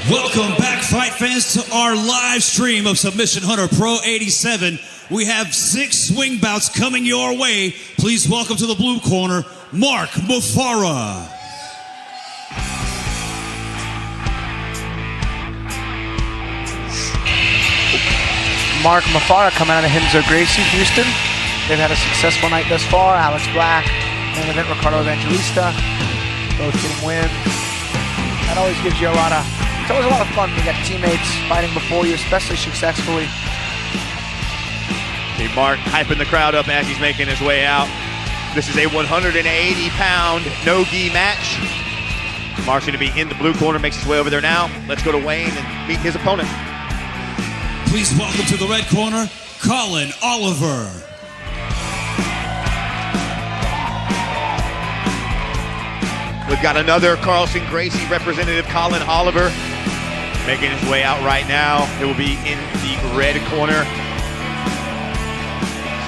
Welcome back, fight fans, to our live stream of Submission Hunter Pro 87. We have 6 swing bouts coming your way. Please welcome to the blue corner, Mark Mafara. Mark Mafara coming out of Hinzo Gracie, Houston. They've had a successful night thus far. Alex Black, main event Ricardo Evangelista, both getting wins. That always gives you it's always a lot of fun when you got teammates fighting before you, especially successfully. See Mark hyping the crowd up as he's making his way out. This is a 180-pound no-gi match. Mark's going to be in the blue corner, makes his way over there now. Let's go to Wayne and meet his opponent. Please welcome to the red corner, Colin Oliver. We've got another Carlson Gracie representative, Colin Oliver, making his way out right now. It will be in the red corner.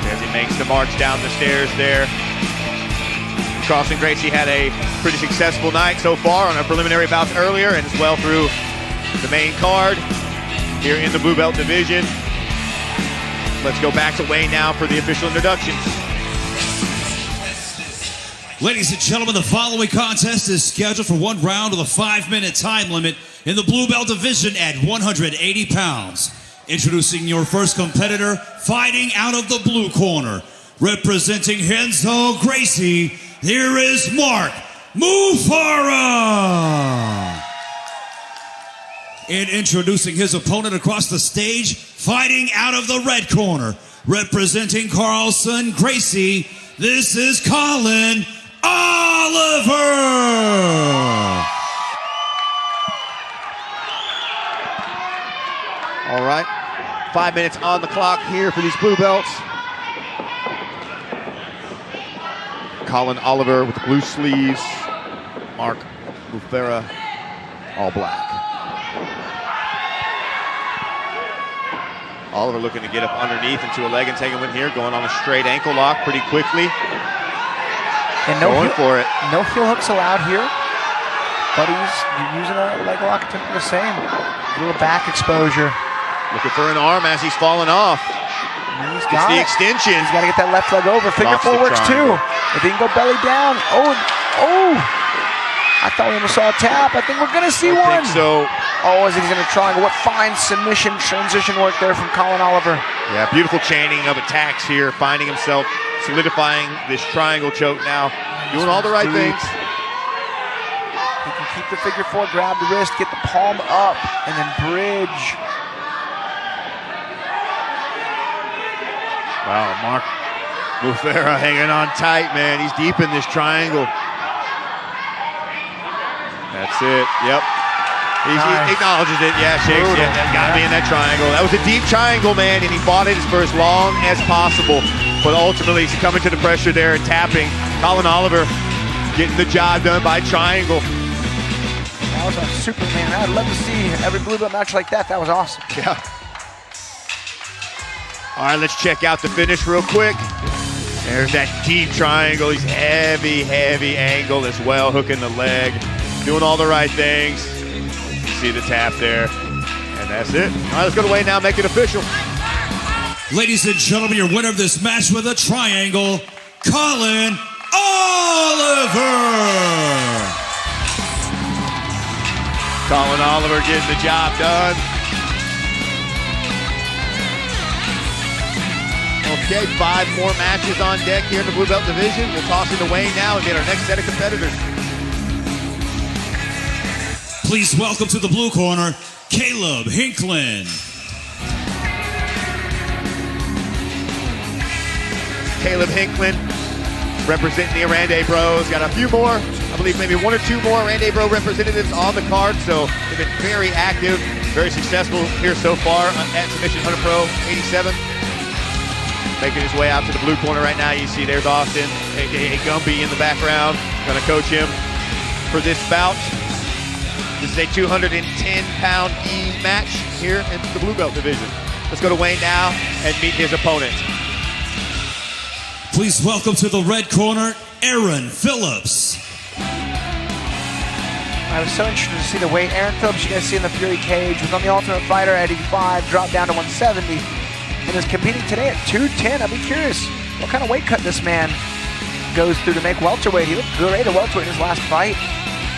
As he makes the march down the stairs there. Carlson Gracie had a pretty successful night so far on our preliminary bouts earlier and as well through the main card here in the Blue Belt division. Let's go back to Wayne now for the official introductions. Ladies and gentlemen, the following contest is scheduled for 1 round with a 5-minute time limit in the Blue Belt division at 180 pounds. Introducing your first competitor, fighting out of the blue corner. Representing Hinzo Gracie, here is Mark Mafara. And introducing his opponent across the stage, fighting out of the red corner. Representing Carlson Gracie, this is Colin Oliver. All right, 5 minutes on the clock here for these blue belts. Colin Oliver with the blue sleeves. Mark Mafara, all black. Oliver looking to get up underneath into a leg and take a win here, going on a straight ankle lock pretty quickly. And no going for it. No heel hooks allowed here, but he's using a leg lock to the same. A little back exposure. Looking for an arm as he's falling off. He's got the extension. He's got to get that left leg over. Figure 4 works too. If he can go belly down. Oh! I thought we almost saw a tap. I think we're going to see one. I think so. Oh, as he's in a triangle. What fine submission transition work there from Colin Oliver. Yeah, beautiful chaining of attacks here, finding himself, solidifying this triangle choke now. Doing all the right things. He can keep the figure 4, grab the wrist, get the palm up, and then bridge. Wow, Mark Mafara hanging on tight, man. He's deep in this triangle. That's it, yep. He acknowledges it, yeah, shakes it. Yeah, got me in that triangle. That was a deep triangle, man, and he fought it for as long as possible. But ultimately, he's coming to the pressure there and tapping. Colin Oliver getting the job done by triangle. That was a Superman. I'd love to see every blue belt match like that. That was awesome. Yeah. All right, let's check out the finish real quick. There's that deep triangle. He's heavy angle as well, hooking the leg. Doing all the right things. You see the tap there. And that's it. All right, let's go to Wayne now, make it official. Ladies and gentlemen, your winner of this match with a triangle, Colin Oliver. Colin Oliver getting the job done. Okay, 5 more matches on deck here in the Blue Belt division. We'll toss it to Wayne now and get our next set of competitors. Please welcome to the blue corner, Caleb Hinklin. Caleb Hinklin representing the Aranda Bros. Got a few more, I believe maybe 1 or 2 more Aranda Bro representatives on the card, so they've been very active, very successful here so far at Submission Hunter Pro 87. Making his way out to the blue corner right now. You see there's Austin, aka Gumby in the background. Gonna coach him for this bout. This is a 210-pound gi match here in the Blue Belt division. Let's go to Wayne now and meet his opponent. Please welcome to the red corner, Phillips. I was so interested to see the weight. Aaron Phillips, you guys see in the Fury cage, was on the Ultimate Fighter at 85, dropped down to 170, and is competing today at 210. I'd be curious what kind of weight cut this man goes through to make welterweight. He looked great at welterweight in his last fight.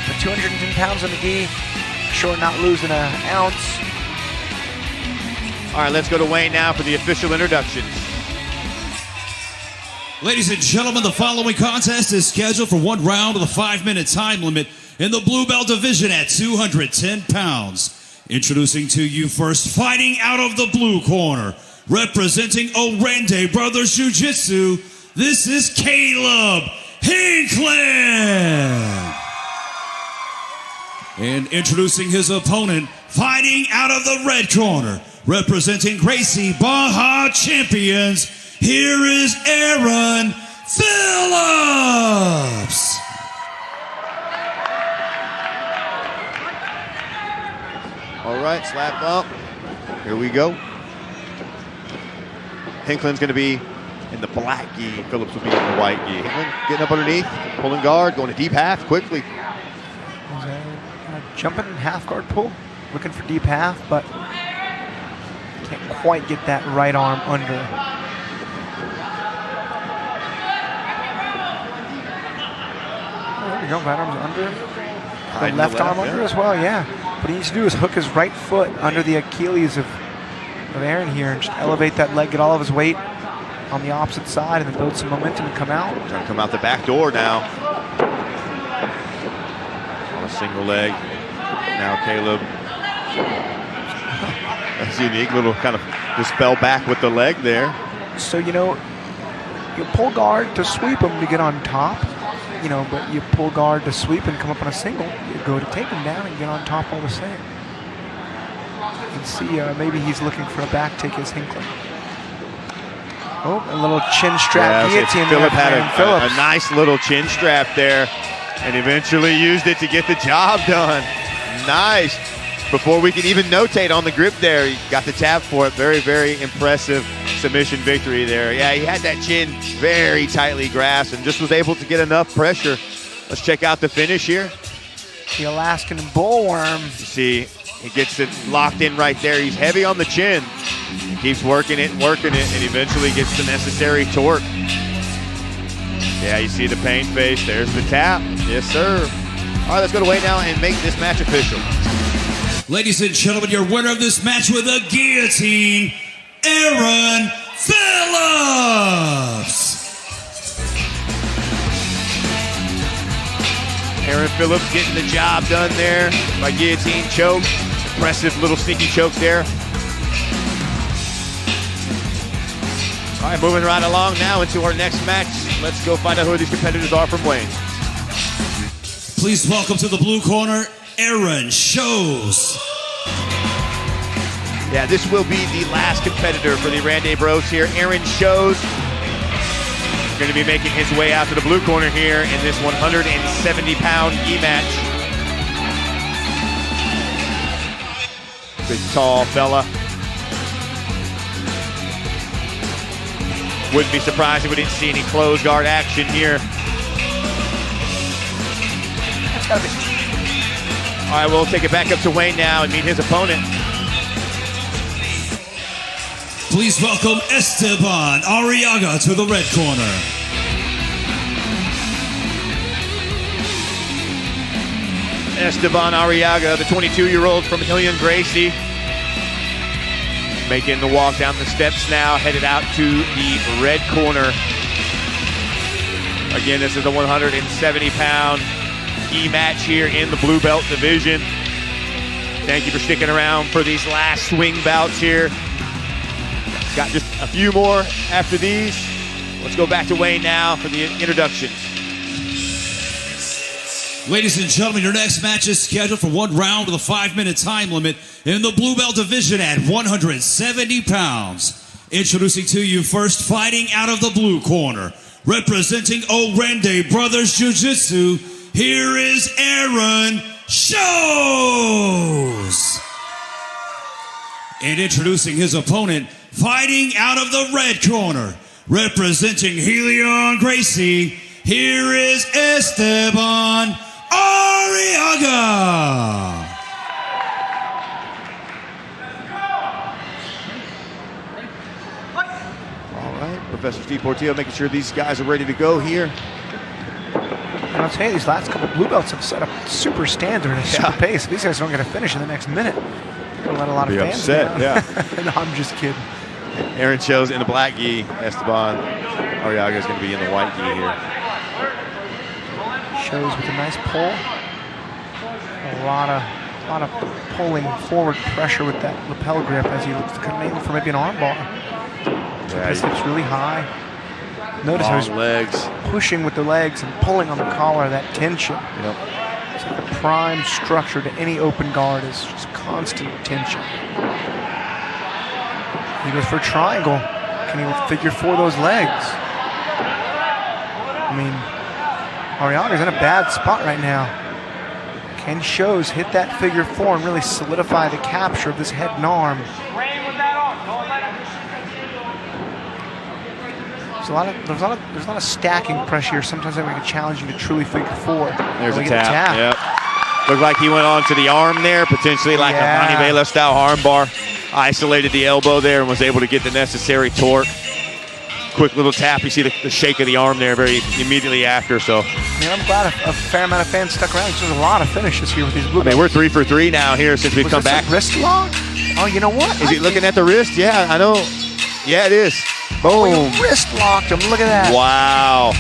But 210 pounds on the gi, sure not losing an ounce. All right, let's go to Wayne now for the official introductions. Ladies and gentlemen, the following contest is scheduled for 1 round with a 5-minute time limit in the Blue Belt division at 210 pounds. Introducing to you first, fighting out of the blue corner, representing Orende Brothers Jiu-Jitsu, this is Caleb Hincklin. And introducing his opponent, fighting out of the red corner, representing Gracie Baja Champions, here is Aaron Phillips. All right, slap bump. Here we go. Hinklin's going to be in the black gi. Phillips will be in the white gi. Hinklin getting up underneath, pulling guard, going to deep half quickly. Jumping half guard pull, looking for deep half, but can't quite get that right arm under. There we go, right arm's under. The left arm under as well, yeah. What he needs to do is hook his right foot under the Achilles of Aaron here and just elevate that leg, get all of his weight on the opposite side, and then build some momentum and come out. Trying to come out the back door now. On a single leg. Now Caleb. That's unique, little kind of just fell back with the leg there. So, you know, you pull guard to sweep him to get on top, you know, but you pull guard to sweep and come up on a single. You go to take him down and get on top all the same. You can see maybe he's looking for a back take as Hincklin. Oh, a little chin strap guillotine. Philip had a nice little chin strap there and eventually used it to get the job done. Nice. Before we could even notate on the grip there, he got the tap for it. Very, very impressive submission victory there. Yeah, he had that chin very tightly grasped and just was able to get enough pressure. Let's check out the finish here. The Alaskan bullworm. You see, he gets it locked in right there. He's heavy on the chin. He keeps working it, and eventually gets the necessary torque. Yeah, you see the pain face. There's the tap. Yes, sir. All right, let's go to Wayne now and make this match official. Ladies and gentlemen, your winner of this match with a guillotine, Aaron Phillips. Aaron Phillips getting the job done there by guillotine choke. Impressive little sneaky chokes there. All right, moving right along now into our next match. Let's go find out who these competitors are from Wayne. Please welcome to the blue corner, Aaron Shows. Yeah, this will be the last competitor for the Aranda Bros here. Aaron Shows going to be making his way out to the blue corner here in this 170-pound gi match. Big, tall fella. Wouldn't be surprised if we didn't see any close guard action here. That's gotta be. All right, we'll take it back up to Wayne now and meet his opponent. Please welcome Esteban Araga to the red corner. Esteban Araga, the 22-year-old from Hillian Gracie, making the walk down the steps now, headed out to the red corner. Again, this is a 170-pound gi match here in the blue belt division. Thank you for sticking around for these last swing bouts here. Got just a few more after these. Let's go back to Wayne now for the introductions. Ladies and gentlemen, your next match is scheduled for 1 round with a 5-minute time limit in the blue belt division at 170 pounds. Introducing to you first, fighting out of the blue corner, representing Orende Brothers Jiu-Jitsu, here is Aaron Shows. And introducing his opponent, fighting out of the red corner, representing Hillian Gracie, here is Esteban Araga. All right, Professor Steve Portillo making sure these guys are ready to go here. And I'll tell you, these last couple blue belts have set up super standard and super pace. These guys don't get to finish in the next minute. They're gonna let a lot of fans upset, down. No, I'm just kidding. Aaron shows in the black gi. Esteban Arriaga is going to be in the white gi here. Shows with a nice pull. A lot of pulling forward pressure with that lapel grip as he looks to come in for maybe an arm bar. His hips really high. Notice how he's legs, pushing with the legs and pulling on the collar, that tension. Yep. It's like the prime structure to any open guard is just constant tension. He goes for a triangle. Can he figure four those legs? I mean, Arriaga's in a bad spot right now. Can Shows hit that figure four and really solidify the capture of this head and arm? There's a lot of stacking pressure here. Sometimes that make it challenging to truly figure four. There's a tap. Yep. Looked like he went on to the arm there, potentially like a Davila style arm bar. Isolated the elbow there and was able to get the necessary torque. Quick little tap. You see the shake of the arm there very immediately after. So, I'm glad a fair amount of fans stuck around. There's a lot of finishes here with these blue belts. We're 3 for 3 now here since we've come back. Wrist lock? Oh, you know what? Is he looking at the wrist? Yeah, I know. Yeah, it is. Boom. Wrist locked him. Look at that. Wow.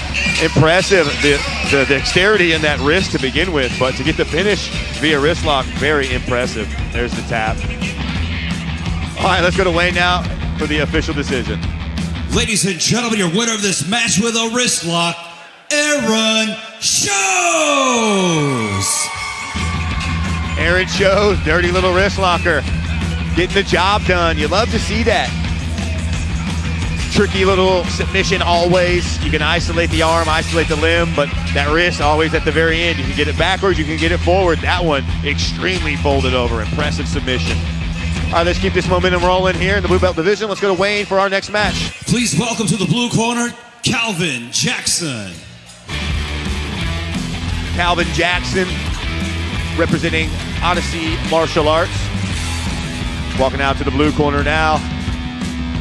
Impressive. The dexterity in that wrist to begin with, but to get the finish via wrist lock, very impressive. There's the tap. All right, let's go to Wayne now for the official decision. Ladies and gentlemen, your winner of this match with a wrist lock, Aaron Shows. Aaron Shows, dirty little wrist locker. Getting the job done. You love to see that. Tricky little submission always. You can isolate the arm, isolate the limb, but that wrist always at the very end. You can get it backwards, you can get it forward. That one extremely folded over. Impressive submission. All right, let's keep this momentum rolling here in the Blue Belt division. Let's go to Wayne for our next match. Please welcome to the blue corner, Calvin Jackson. Calvin Jackson, representing Odyssey Martial Arts. Walking out to the blue corner now.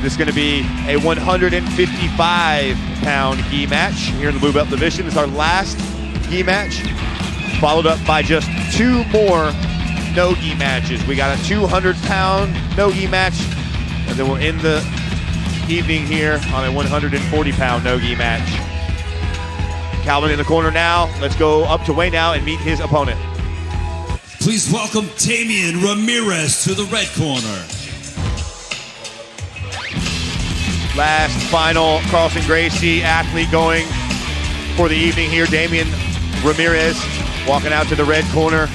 This is going to be a 155-pound gi match here in the Blue Belt division. This is our last gi match, followed up by just 2 more no-gi matches. We got a 200-pound no-gi match, and then we'll end the evening here on a 140-pound no-gi match. Calvin in the corner now. Let's go up to Wayne now and meet his opponent. Please welcome Damien Ramirez to the red corner. Last final Carlson Gracie athlete going for the evening here. Damien Ramirez walking out to the red corner.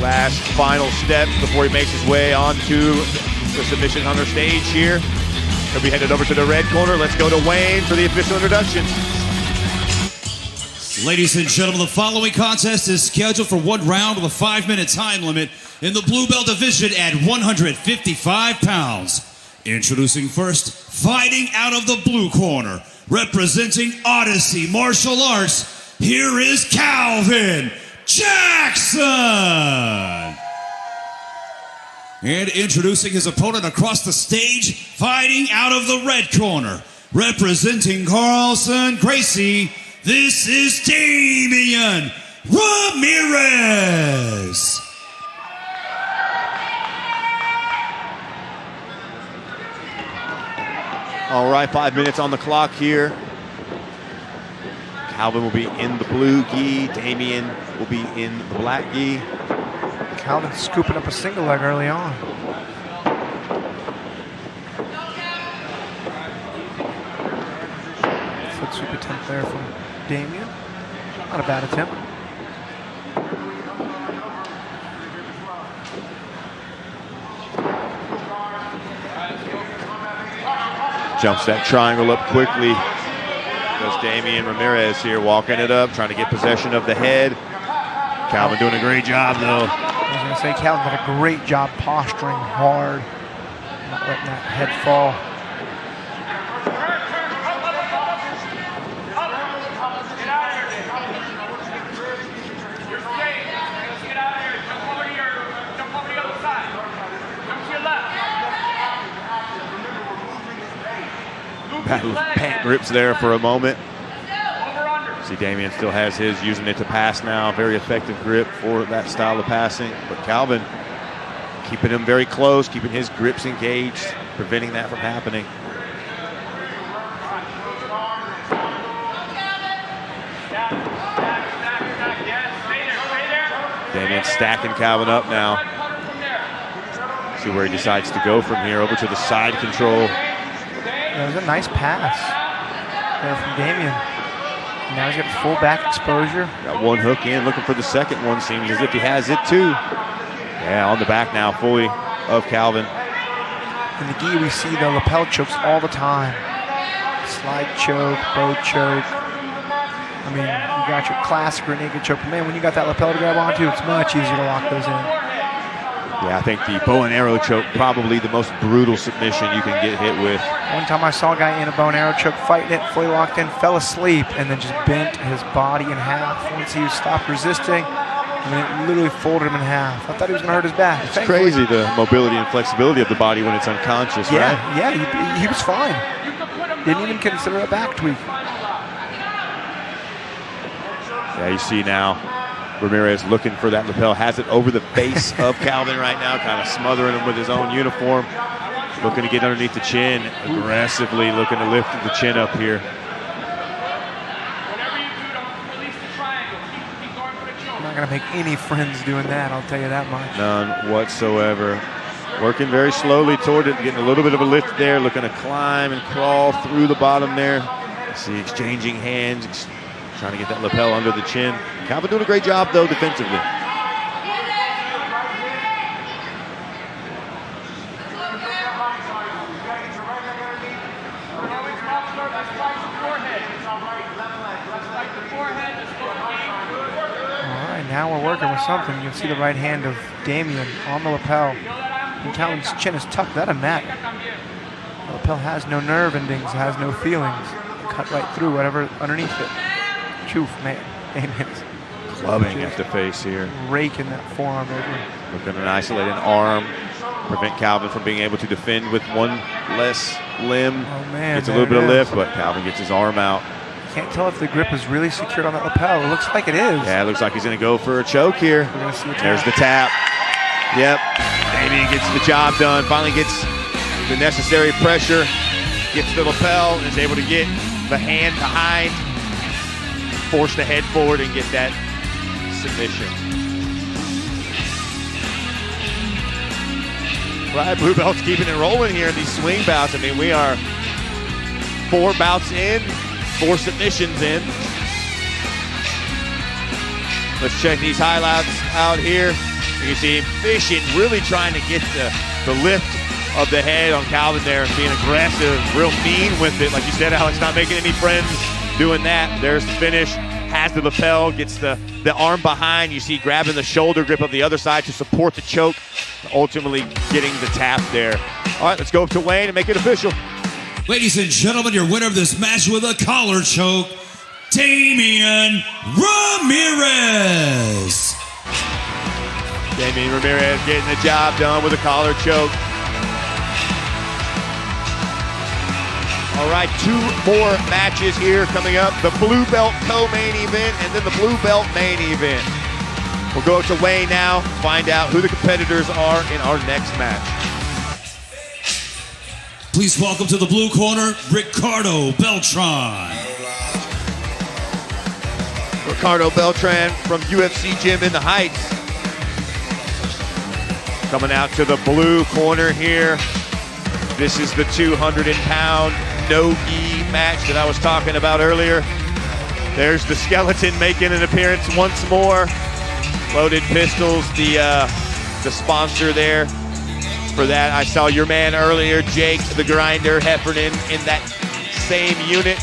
Last final step before he makes his way onto the submission hunter stage here. He'll be headed over to the red corner. Let's go to Wayne for the official introduction. Ladies and gentlemen, the following contest is scheduled for 1 round with a 5-minute time limit in the Blue Belt division at 155 pounds. Introducing first, fighting out of the blue corner, representing Odyssey Martial Arts, here is Calvin Jackson. And introducing his opponent across the stage, fighting out of the red corner, representing Carlson Gracie, this is Damien Ramirez. All right, 5 minutes on the clock here. Calvin will be in the blue gi. Damien will be in the black gi. Calvin scooping up a single leg early on. Foot sweep attempt there from Damien. Not a bad attempt. Jumps that triangle up quickly. Does Damien Ramirez here, walking it up, trying to get possession of the head. Calvin doing a great job, though. I was going to say, Calvin did a great job posturing hard, not letting that head fall. battle of pant grips there for a moment. See, Damien still has his, using it to pass now. Very effective grip for that style of passing. But Calvin keeping him very close, keeping his grips engaged, preventing that from happening. Damien stacking Calvin up now. See where he decides to go from here. Over to the side control. That was a nice pass there from Damien. Now he's got full back exposure. Got one hook in, looking for the second one. Seems as if he has it too. Yeah, on the back now, fully of Calvin. In the gi, we see the lapel chokes all the time. Slide choke, bow choke. I mean, you got your classic rear naked choke. But man, when you got that lapel to grab onto, it's much easier to lock those in. Yeah, I think the bow and arrow choke, probably the most brutal submission you can get hit with. One time I saw a guy in a bow and arrow choke, fighting it, fully locked in, fell asleep, and then just bent his body in half. Once he stopped resisting, I mean, it literally folded him in half. I thought he was going to hurt his back. It's crazy, the mobility and flexibility of the body when it's unconscious, right? Yeah, he was fine. Didn't even consider a back tweak. Yeah, you see now, Ramirez looking for that lapel, has it over the face of Calvin right now, kind of smothering him with his own uniform. Looking to get underneath the chin, aggressively looking to lift the chin up here. I'm not going to make any friends doing that, I'll tell you that much. None whatsoever. Working very slowly toward it, getting a little bit of a lift there, looking to climb and crawl through the bottom there. See, exchanging hands, trying to get that lapel under the chin. Calvin doing a great job, though, defensively. All right, now we're working with something. You can see the right hand of Damien on the lapel. And Calvin's chin is tucked. That a net. The lapel has no nerve endings, has no feelings. Cut right through whatever underneath it. Choof, man. Damien's Clubbing at the face here. Raking that forearm over. Looking at an isolated arm. Prevent Calvin from being able to defend with one less limb. Oh, man. Gets a little bit of lift, but Calvin gets his arm out. Can't tell if the grip is really secured on that lapel. It looks like it is. Yeah, it looks like he's going to go for a choke here. We're going to see a tap. There's the tap. Yep. Damien gets the job done. Finally gets the necessary pressure. Gets the lapel and is able to get the hand behind. Force the head forward and get that submission. Right, Bluebelt's keeping it rolling here in these swing bouts. I mean, we are 4 bouts in, 4 submissions in. Let's check these highlights out here. You can see him fishing, really trying to get the lift of the head on Calvin there and being aggressive, real mean with it. Like you said, Alex, not making any friends doing that. There's the finish. Has the lapel, gets the arm behind. You see grabbing the shoulder grip of the other side to support the choke, ultimately getting the tap there. All right, let's go up to Wayne and make it official. Ladies and gentlemen, your winner of this match with a collar choke, Damien Ramirez. Damien Ramirez getting the job done with a collar choke. All right, 2 more matches here coming up. The Bluebelt co-main event and then the Bluebelt main event. We'll go to Wayne now, find out who the competitors are in our next match. Please welcome to the blue corner, Ricardo Beltron. Ricardo Beltron from UFC Gym in the Heights. Coming out to the blue corner here. This is the 200-pound no-gi match that I was talking about earlier. There's the skeleton making an appearance once more. Loaded Pistols, the sponsor there. For that, I saw your man earlier, Jake the Grinder Heffernan, in that same unit.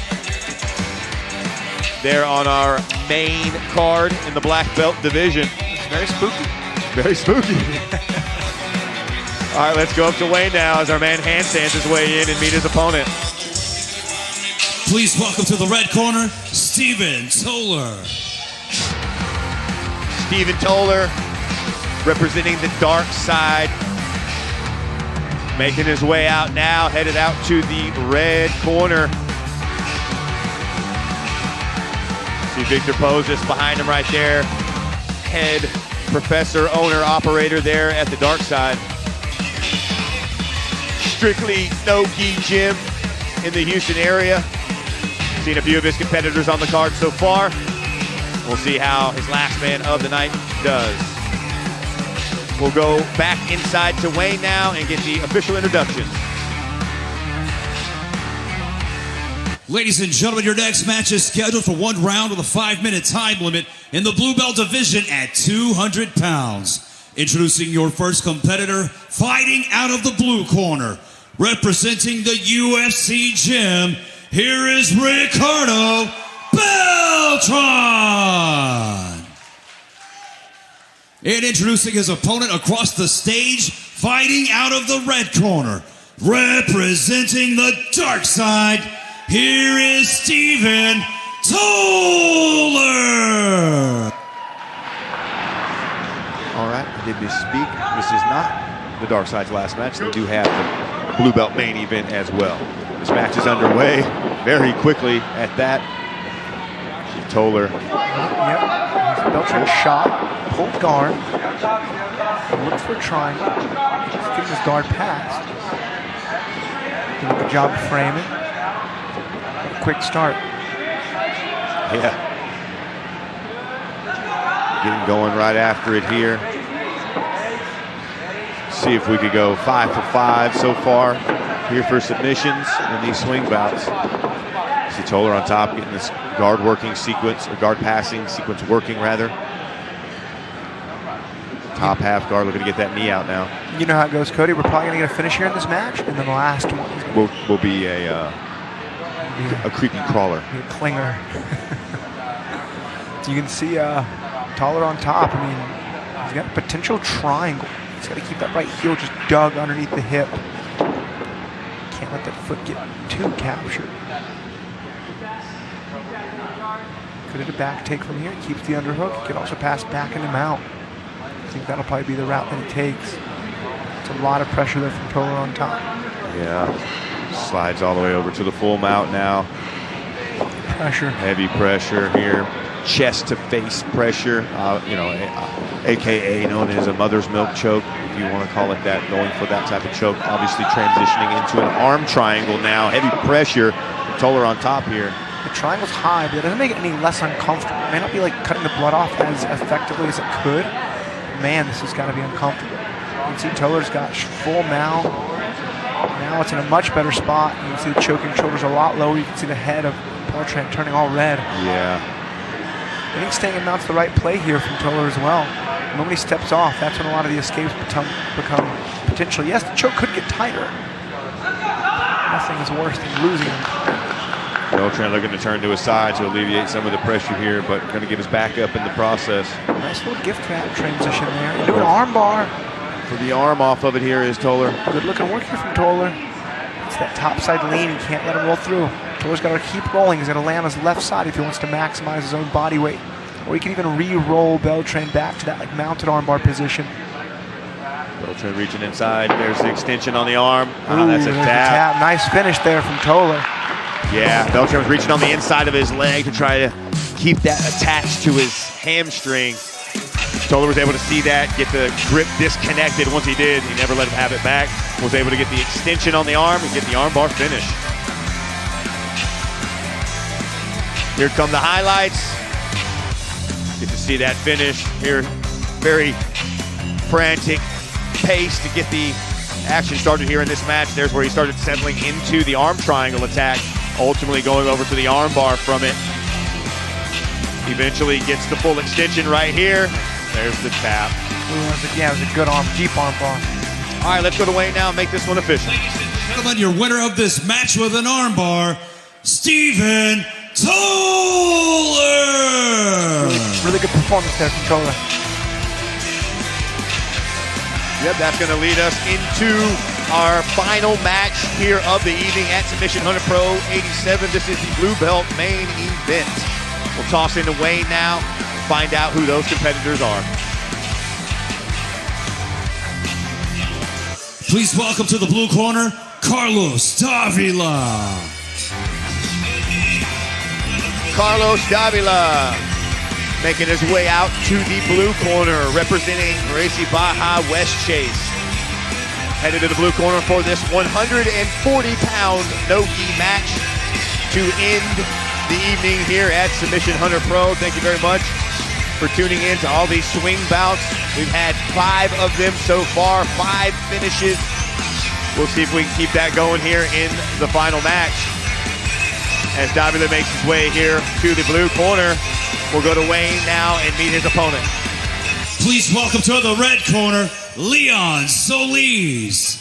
There on our main card in the black belt division. It's very spooky. Very spooky. All right, let's go up to Wayne now as our man handstands his way in and meet his opponent. Please welcome to the red corner, Steven Toler. Steven Toler representing the dark side. making his way out now, headed out to the red corner. See Victor Poses behind him right there. Head professor, owner, operator there at the dark side. Strictly no-gi gym in the Houston area. Seen a few of his competitors on the card so far. We'll see how his last man of the night does. We'll go back inside to Wayne now and get the official introductions. Ladies and gentlemen, your next match is scheduled for 1 round with a 5-minute time limit in the Bluebelt division at 200 pounds. Introducing your first competitor, fighting out of the blue corner. Representing the UFC gym, here is Ricardo Beltron. And introducing his opponent across the stage, fighting out of the red corner. Representing the dark side, here is Steven Toler. All right, I did misspeak. This is not the dark side's last match. They do have the Blue Belt main event as well. This match is underway very quickly at that. Toler. Yep. Beltron shot, pulled guard, looks for a triangle, just getting his guard passed. Doing a good job of framing. A quick start. Yeah. Getting going right after it here. See if we could go 5 for 5 so far here for submissions in these swing bouts. See Toler on top, getting this guard working sequence, or guard passing sequence working rather. Top half guard looking to get that knee out now. You know how it goes, Cody. We're probably going to get a finish here in this match, and then the last one will be a creepy crawler. A clinger. You can see Toler on top. I mean, he's got a potential triangle. He's got to keep that right heel just dug underneath the hip. Can't let that foot get too captured. Could hit a back take from here. Keeps the underhook. Could also pass back into mount. I think that'll probably be the route that he takes. It's a lot of pressure there from Toler on top. Yeah. Slides all the way over to the full mount now. Pressure. Heavy pressure here. Chest to face pressure, AKA known as a mother's milk choke, if you want to call it that, going for that type of choke. Obviously transitioning into an arm triangle now. Heavy pressure. Toler on top here. The triangle's high, but it doesn't make it any less uncomfortable. It may not be like cutting the blood off as effectively as it could. Man, this has got to be uncomfortable. You can see Toler's got full mount. Now it's in a much better spot. You can see the choking shoulders a lot lower. You can see the head of Beltron turning all red. Yeah. I think staying in mount's the right play here from Toler as well. The moment he steps off, that's when a lot of the escapes become potential. Yes, the choke could get tighter. Nothing is worse than losing him. Beltron looking to turn to his side to alleviate some of the pressure here, but going to get his back up in the process. Nice little gift wrap transition there. Into an arm bar. For the arm off of it here is Toler. Good looking work here from Toler. It's that top side lean. He can't let him roll through. Toler's got to keep rolling. He's got to land on his left side if he wants to maximize his own body weight. Or he can even re-roll Beltron back to that like mounted armbar position. Beltron reaching inside. There's the extension on the arm. Ooh, that's a tap. Nice finish there from Toler. Yeah, Beltron was reaching on the inside of his leg to try to keep that attached to his hamstring. Toler was able to see that, get the grip disconnected. Once he did, he never let him have it back. Was able to get the extension on the arm and get the armbar finish. Here come the highlights. Get to see that finish here. Very frantic pace to get the action started here in this match. There's where he started settling into the arm triangle attack, ultimately going over to the arm bar from it. Eventually gets the full extension right here. There's the tap. It was a good arm, deep arm bar. All right, let's go to Wayne now and make this one official. Ladies and gentlemen, your winner of this match with an armbar, Steven Toler. Really good performance there from Toler. Yep, that's going to lead us into our final match here of the evening at Submission Hunter Pro 87. This is the Blue Belt main event. We'll toss into Wayne now and find out who those competitors are. Please welcome to the blue corner, Carlos Davila. Carlos Davila making his way out to the blue corner, representing Gracie Baja West Chase. Headed to the blue corner for this 140-pound no-gi match to end the evening here at Submission Hunter Pro. Thank you very much for tuning in to all these swing bouts. We've had 5 of them so far, 5 finishes. We'll see if we can keep that going here in the final match. As Davila makes his way here to the blue corner, we'll go to Wayne now and meet his opponent. Please welcome to the red corner, Solis.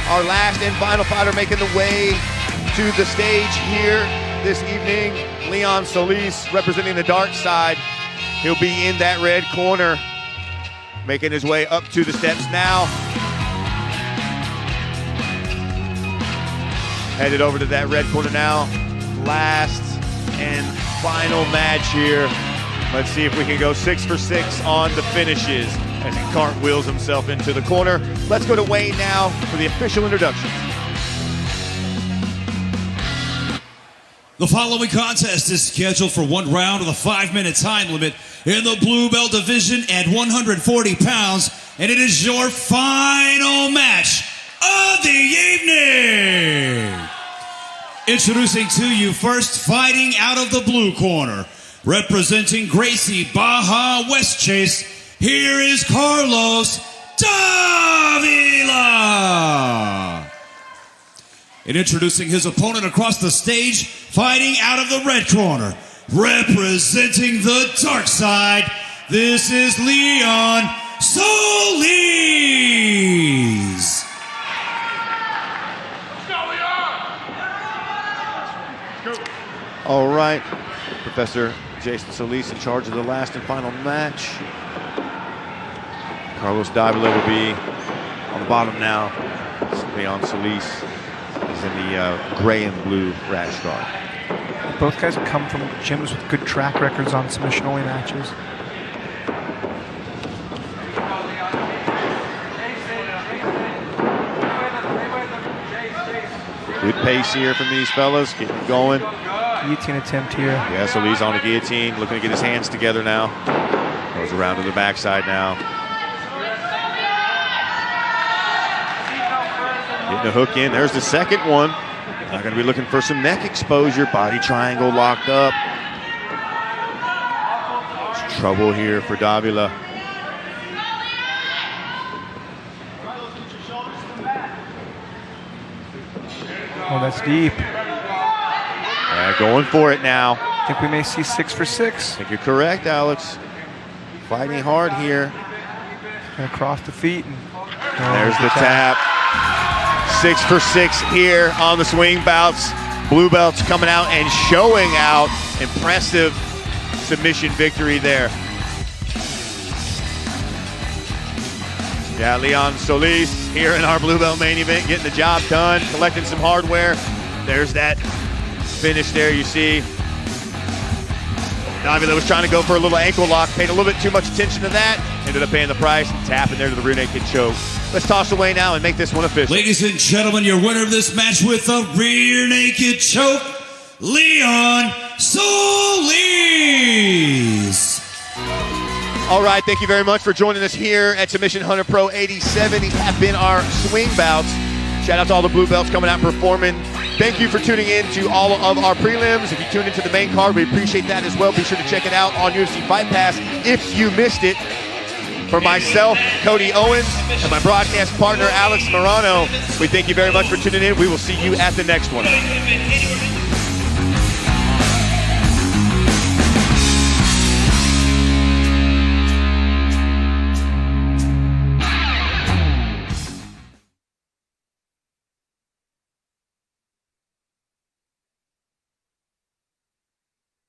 Our last and final fighter making the way to the stage here this evening, Solis, representing the dark side. He'll be in that red corner, making his way up to the steps now. Headed over to that red corner now. Last and final match here. Let's see if we can go 6 for 6 on the finishes as he cartwheels himself into the corner. Let's go to Wayne now for the official introduction. The following contest is scheduled for 1 round with a 5-minute time limit in the blue belt division at 140 pounds, and it is your final match of the evening. Introducing to you first, fighting out of the blue corner, representing Gracie Baja West Chase, here is Carlos Davila. And introducing his opponent across the stage, fighting out of the red corner, representing the dark side, this is Solis. All right, Professor Jason Solis in charge of the last and final match. Carlos Davila will be on the bottom now. Solis is in the gray and blue rash guard. Both guys come from gyms with good track records on submission-only matches. Good pace here from these fellas, getting going. Guillotine attempt here. Yeah, Solis on the guillotine, looking to get his hands together now. Goes around to the backside now. Getting the hook in. There's the second one. Not going to be looking for some neck exposure. Body triangle locked up. There's trouble here for Davila. Oh, that's deep. Yeah, going for it now. I think we may see 6 for 6. I think you're correct, Alex. Fighting hard here. And across the feet. And there's the tap. 6 for 6 here on the swing bouts. Blue belts coming out and showing out. Impressive submission victory there. Yeah, Solis here in our blue belt main event, getting the job done, collecting some hardware. There's that finish there, you see. Davila was trying to go for a little ankle lock, paid a little bit too much attention to that, ended up paying the price and tapping there to the rear naked choke. Let's toss away now and make this one official. Ladies and gentlemen, your winner of this match with a rear naked choke, Solis. All right, thank you very much for joining us here at Submission Hunter Pro 87. These have been our swing bouts. Shout out to all the blue belts coming out performing. Thank you for tuning in to all of our prelims. If you tuned into the main card, we appreciate that as well. Be sure to check it out on UFC Fight Pass if you missed it. For myself, Cody Owens, and my broadcast partner, Alex Morano, we thank you very much for tuning in. We will see you at the next one.